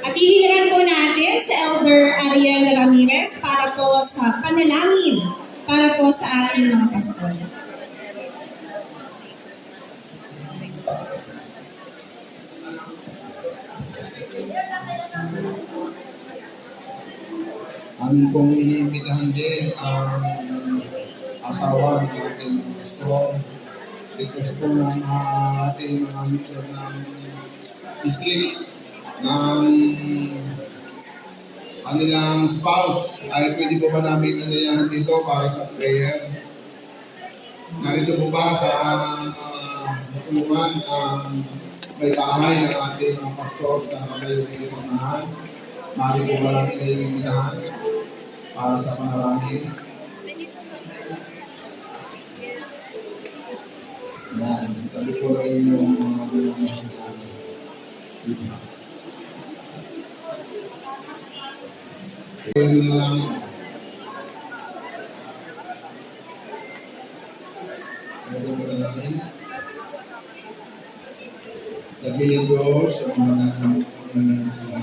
At hihiligan po natin sa Elder Ariel Ramirez para po sa panalangin para po sa ating mga pastor. Amin pong iniimbitahan din ang asawa ng ating pastor. Request po ng ating mga leader ng district ng kanilang spouse. Ay pwede po ba namin anayahan dito para sa prayer? Narito po ba sa tulungan ang may bahay ng ating mga pastors na kayo sa unahan? Mari po ba namin iniimbitahan para sa panalangin? Yan, sabi ko lang yung mga bulong na kaya na lang. Ano ba natin? Lagi niya Diyos sa mga nagpapagalan sila.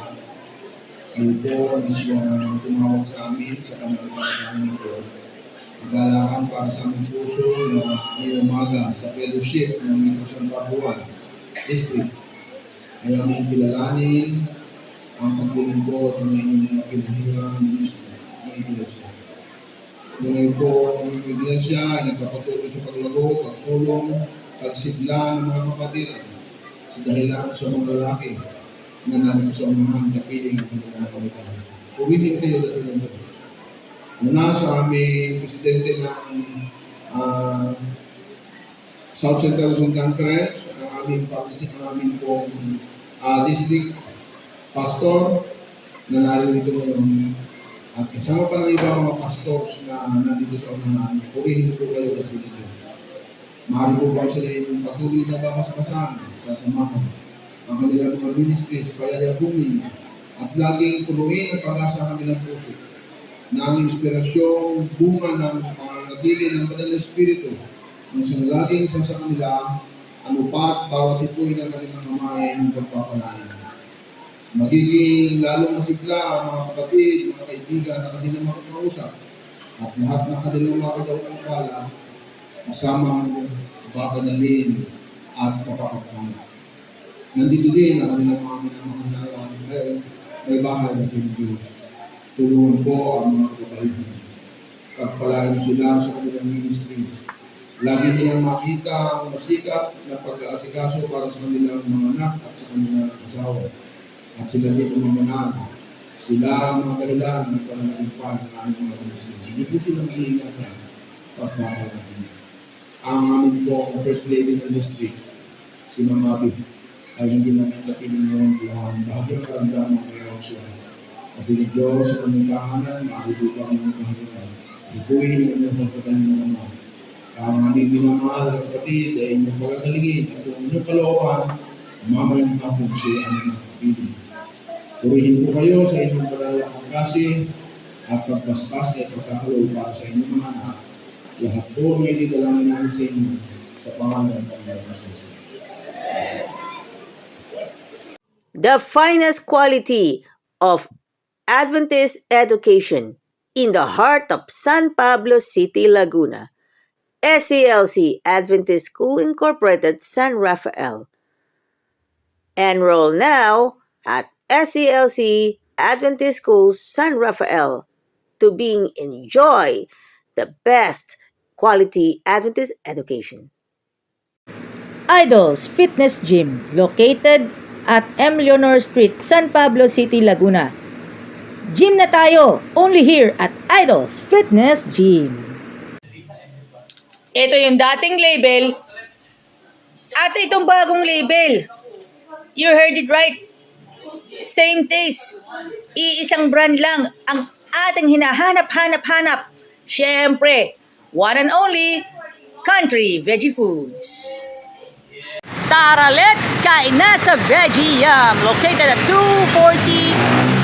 Kayo po ang siya tumawag sa amin sa kanilang ito. Paglalakang para sa aming puso na may umaga sa fellowship ng Mitrosan Babuan District. Ay aming kilalanin ang paglilingkod ng inyong mga pinahirang ministro ng Iglesia. Ngayon po ang Iglesia ay nagpapatuloy sa paglago, pagsulong, pagsigla ng mga kapatiran sa dahilan sa mga lalaki na namin sa unahan kapiling ng mga kapatiran. Purihin kayo dahil ng Diyos. Muna sa aming presidente ng South Central Luzon Conference, ang aming pong district pastor na narito ngayon at kasama pa ng iba mga pastors na nandito sa unahan, purihin po kayo at Diyos. Mahal po ba sila yung patuloy na bakas-basan sa samahan ang kanilang mga ministries, palayagungin at laging punuin ang pag-asa ng kanilang puso na ang inspirasyong bunga ng panganatili ng Banal na Espiritu ng sinalaging sa kanila anupat bawat ito'y ng kanilang mamayan ng pagpapalayan. Magiging lalong masigla ang mga kapatid, mga kaibigan na kanilang makakausap at lahat ng kanilang mga kadaupang-pala kasamang babanalin at mapapagpala. Nandito din ang kanilang mga minamahal may bahay na Diyos. Tulungan po ang mga kababaihan. Pagpalain sila sa kanilang ministries. Lagi nilang makita ang masikap na pag-aasikaso para sa kanilang mga anak at sa kanilang asawa. At sila din umamanag. Sila ang mga dahilan ng pananagumpay ng aming mga komisyon. Hindi po silang iingat yan. Pagpapalain. Ang aming po ang First Lady ng District, si Mama Bib, ay hindi namin kapiling yung buwan. Bahagyang karamdaman kayo siya. At hindi Diyos sa aming kahanan, maalibukan ang mga kahanan. Ipuhin ang inyong pagpatanin ng mga. Ang aming minamahal ng kapatid ay inyong pagagalingin at kung inyong kalooban, mamayang hapon siya ang mga kapiling. Purihin po kayo sa inyong palalakang kasi at pagpaspas at pagkakaloy para sa inyong mga anak. Lahat po may didalangin namin sa inyo sa pangalan ng Panginoon sa Jesus. The finest quality of Adventist education in the heart of San Pablo City, Laguna. SCLC Adventist School Incorporated, San Rafael. Enroll now at SCLC Adventist School, San Rafael to enjoy the best quality Adventist education. Idols Fitness Gym, located at M. Leonor Street, San Pablo City, Laguna. Gym na tayo, only here at Idols Fitness Gym. Ito yung dating label at itong bagong label. You heard it right. Same taste. Iisang brand lang ang ating hinahanap-hanap-hanap. Siyempre, one and only Country Veggie Foods. Tara, let's kain na sa Veggie Yum, located at 240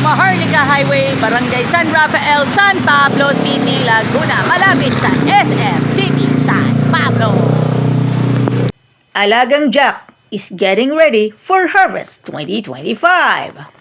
Maharlika Highway, Barangay San Rafael, San Pablo City, Laguna, malapit sa SM City, San Pablo. Alagang Jack, is getting ready for Harvest 2025.